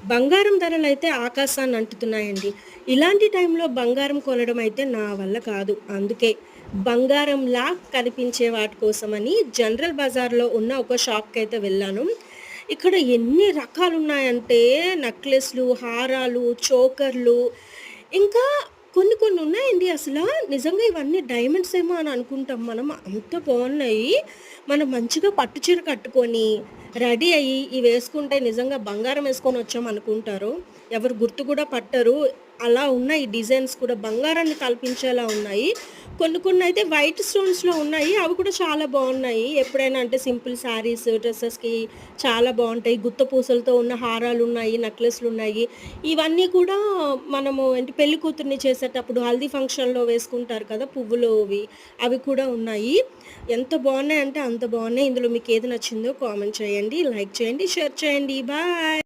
బంగారం ధరలైతే ఆకాశాన్ని అంటుతున్నాయండి. ఇలాంటి టైంలో బంగారం కొనడం అయితే నా వల్ల కాదు. అందుకే బంగారంలా కనిపించే వాటి కోసమని జనరల్ బజార్‌లో ఉన్న ఒక షాప్‌కైతే వెళ్ళాను. ఇక్కడ ఎన్ని రకాలున్నాయంటే నెక్లెస్‌లు, హారాలు, చోకర్లు ఇంకా కొన్ని కొన్ని ఉన్నాయండి అసల. నిజంగా ఇవన్నీ డైమండ్స్ ఏమో అని అనుకుంటాం మనం. అంత బావున్నాయి. మనం మంచిగా పట్టు చీర కట్టుకొని, రెడీ అయ్యి ఇవేసుకుంటే నిజంగా బంగారం ఏసుకొనొచ్చాం అనుకుంటారు. ఎవరు గుర్తు కూడా పట్టరు. అలా ఉన్నాయి డిజైన్స్ కూడా బంగారాన్ని కల్పించేలా ఉన్నాయి. కొన్ని కొన్నయితే వైట్ స్టోన్స్‌లో ఉన్నాయి. అవి కూడా చాలా బావున్నాయి. ఎప్పుడైనా అంటే సింపుల్ శారీస్, డ్రెసెస్‌కి చాలా బావుంటాయి. గుత్త పూసలతో ఉన్న హారాలున్నాయి, నెక్లెస్‌లున్నాయి. ఇవన్నీ కూడా మనము ఏంటి పెళ్లి కూతుర్ని చేసేటప్పుడు హల్దీ ఫంక్షన్‌లో వేసుకుంటారు కదా! పువ్వులువి అవి కూడా ఉన్నాయి. ఎంత బావున్నాయంటే అంత బావున్నాయి. ఇందులో మీకేది నచ్చిందో కామెంట్ చేయండి, లైక్ చేయండి, షేర్ చేయండి. బాయ్.